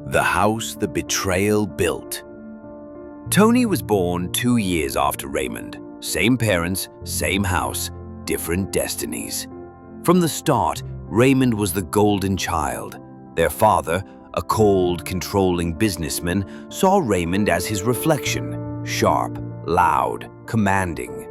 The house the betrayal built. Tony was born 2 years after Raymond. Same parents, same house, different destinies. From the start, Raymond was the golden child. Their father, a cold, controlling businessman, saw Raymond as his reflection, sharp, loud, commanding.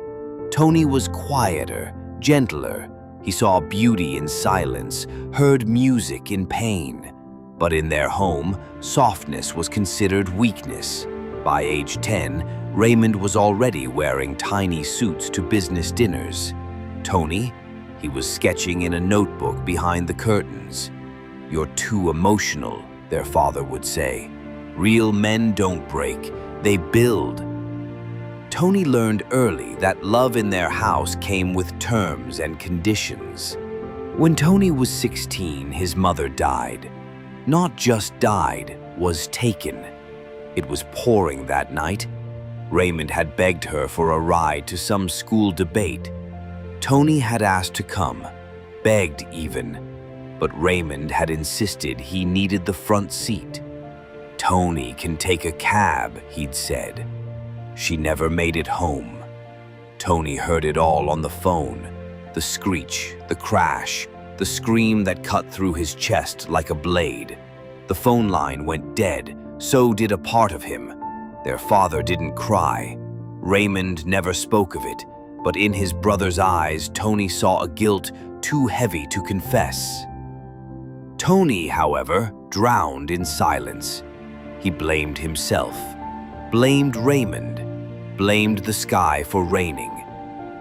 Tony was quieter, gentler. He saw beauty in silence, heard music in pain. But in their home, softness was considered weakness. By age 10, Raymond was already wearing tiny suits to business dinners. Tony, he was sketching in a notebook behind the curtains. "You're too emotional," their father would say. "Real men don't break, they build." Tony learned early that love in their house came with terms and conditions. When Tony was 16, his mother died. Not just died, was taken. It was pouring that night. Raymond had begged her for a ride to some school debate. Tony had asked to come, begged even, but Raymond had insisted he needed the front seat. "Tony can take a cab," he'd said. She never made it home. Tony heard it all on the phone. The screech, the crash, the scream that cut through his chest like a blade. The phone line went dead, so did a part of him. Their father didn't cry. Raymond never spoke of it, but in his brother's eyes, Tony saw a guilt too heavy to confess. Tony, however, drowned in silence. He blamed himself, blamed Raymond, blamed the sky for raining,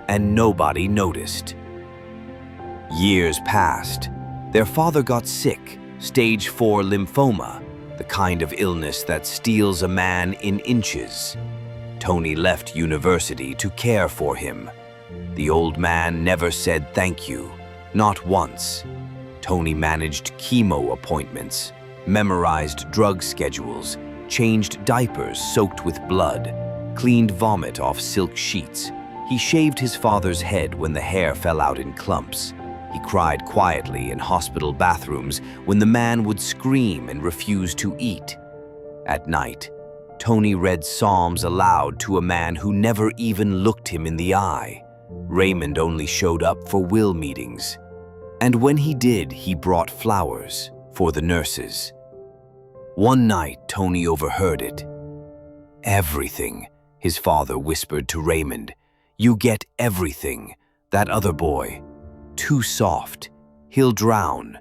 and nobody noticed. Years passed. Their father got sick, stage 4 lymphoma, the kind of illness that steals a man in inches. Tony left university to care for him. The old man never said thank you, not once. Tony managed chemo appointments, memorized drug schedules, changed diapers soaked with blood, cleaned vomit off silk sheets. He shaved his father's head when the hair fell out in clumps. He cried quietly in hospital bathrooms when the man would scream and refuse to eat. At night, Tony read psalms aloud to a man who never even looked him in the eye. Raymond only showed up for will meetings. And when he did, he brought flowers for the nurses. One night, Tony overheard it. "Everything," his father whispered to Raymond. "You get everything. That other boy. Too soft. He'll drown."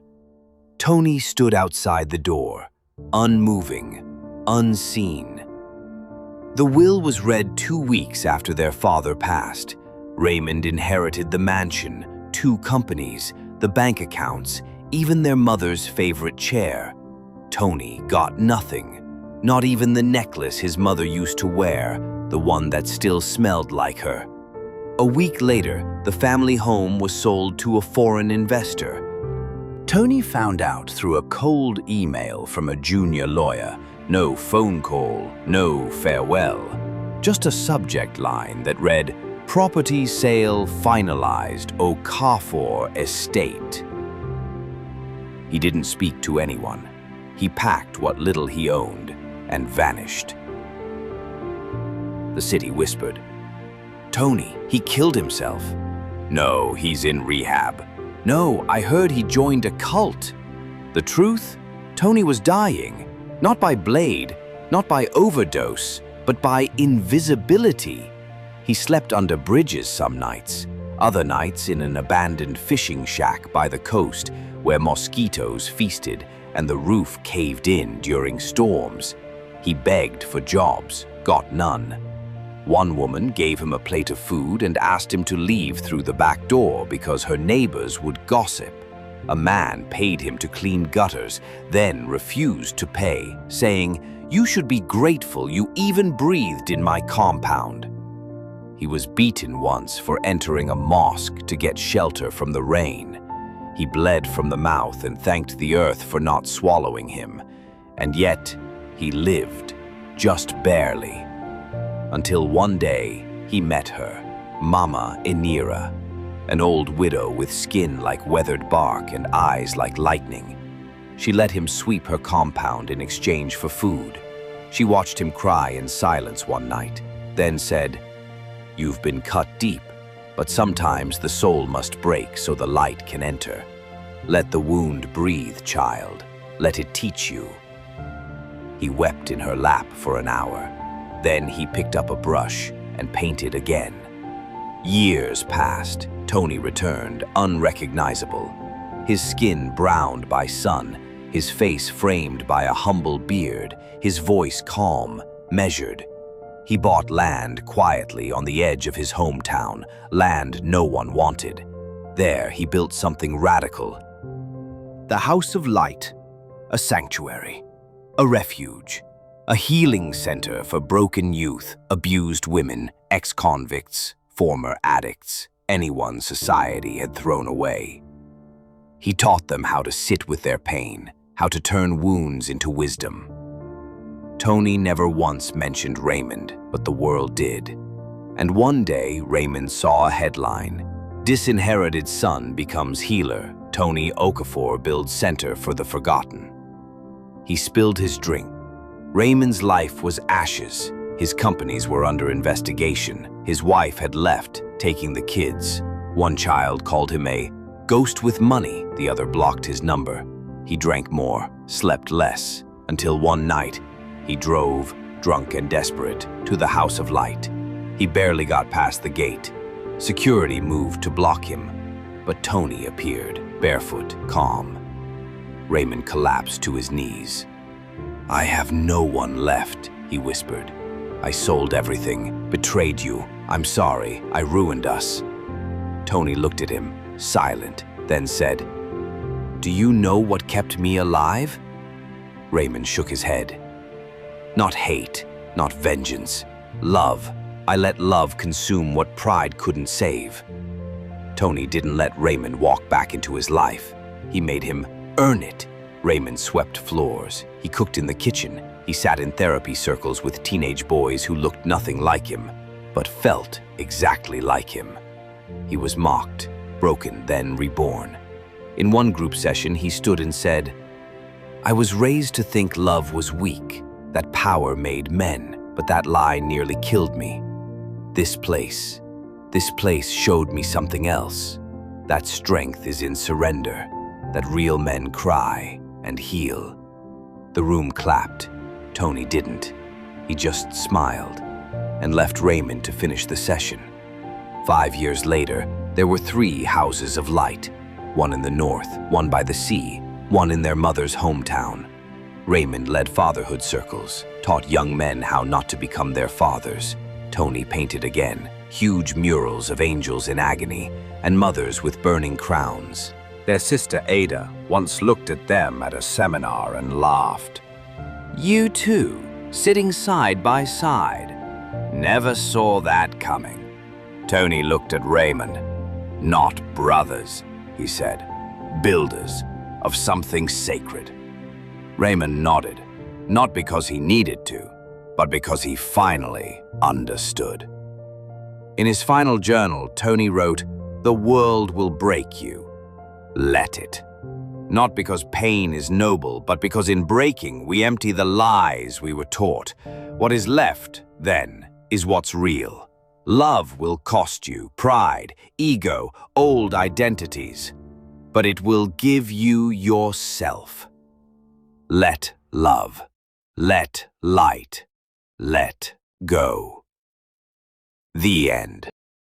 Tony stood outside the door, unmoving, unseen. The will was read 2 weeks after their father passed. Raymond inherited the mansion, 2 companies, the bank accounts, even their mother's favorite chair. Tony got nothing, not even the necklace his mother used to wear, the one that still smelled like her. A week later, the family home was sold to a foreign investor. Tony found out through a cold email from a junior lawyer. No phone call, no farewell. Just a subject line that read, "Property sale finalized, Okafor estate." He didn't speak to anyone. He packed what little he owned and vanished. The city whispered, "Tony, he killed himself." "No, he's in rehab." "No, I heard he joined a cult." The truth? Tony was dying, not by blade, not by overdose, but by invisibility. He slept under bridges some nights, other nights in an abandoned fishing shack by the coast where mosquitoes feasted and the roof caved in during storms. He begged for jobs, got none. One woman gave him a plate of food and asked him to leave through the back door because her neighbors would gossip. A man paid him to clean gutters, then refused to pay, saying, "You should be grateful you even breathed in my compound." He was beaten once for entering a mosque to get shelter from the rain. He bled from the mouth and thanked the earth for not swallowing him. And yet, he lived, just barely. Until one day, he met her, Mama Enira, an old widow with skin like weathered bark and eyes like lightning. She let him sweep her compound in exchange for food. She watched him cry in silence one night, then said, "You've been cut deep, but sometimes the soul must break so the light can enter. Let the wound breathe, child. Let it teach you." He wept in her lap for an hour. Then he picked up a brush and painted again. Years passed. Tony returned, unrecognizable. His skin browned by sun, his face framed by a humble beard, his voice calm, measured. He bought land quietly on the edge of his hometown, land no one wanted. There he built something radical. The House of Light, a sanctuary, a refuge, a healing center for broken youth, abused women, ex-convicts, former addicts, anyone society had thrown away. He taught them how to sit with their pain, how to turn wounds into wisdom. Tony never once mentioned Raymond, but the world did. And one day, Raymond saw a headline: "Disinherited son becomes healer. Tony Okafor builds center for the forgotten." He spilled his drink. Raymond's life was ashes. His companies were under investigation. His wife had left, taking the kids. One child called him a ghost with money. The other blocked his number. He drank more, slept less, until one night, he drove, drunk and desperate, to the House of Light. He barely got past the gate. Security moved to block him, but Tony appeared, barefoot, calm. Raymond collapsed to his knees. "I have no one left," he whispered. "I sold everything, betrayed you. I'm sorry, I ruined us." Tony looked at him, silent, then said, "Do you know what kept me alive?" Raymond shook his head. "Not hate, not vengeance. Love. I let love consume what pride couldn't save." Tony didn't let Raymond walk back into his life. He made him earn it. Raymond swept floors. He cooked in the kitchen. He sat in therapy circles with teenage boys who looked nothing like him, but felt exactly like him. He was mocked, broken, then reborn. In one group session, he stood and said, "I was raised to think love was weak, that power made men, but that lie nearly killed me. This place showed me something else. That strength is in surrender, that real men cry and heal." The room clapped. Tony didn't. He just smiled and left Raymond to finish the session. 5 years later, there were 3 houses of light, one in the north, one by the sea, one in their mother's hometown. Raymond led fatherhood circles, taught young men how not to become their fathers. Tony painted again, huge murals of angels in agony and mothers with burning crowns. Their sister Ada once looked at them at a seminar and laughed. "You two, sitting side by side. Never saw that coming." Tony looked at Raymond. "Not brothers," he said. "Builders of something sacred." Raymond nodded, not because he needed to, but because he finally understood. In his final journal, Tony wrote, "The world will break you. Let it." Not because pain is noble, but because in breaking, we empty the lies we were taught. What is left, then, is what's real. Love will cost you pride, ego, old identities, but it will give you yourself. Let love, let light, let go. The end.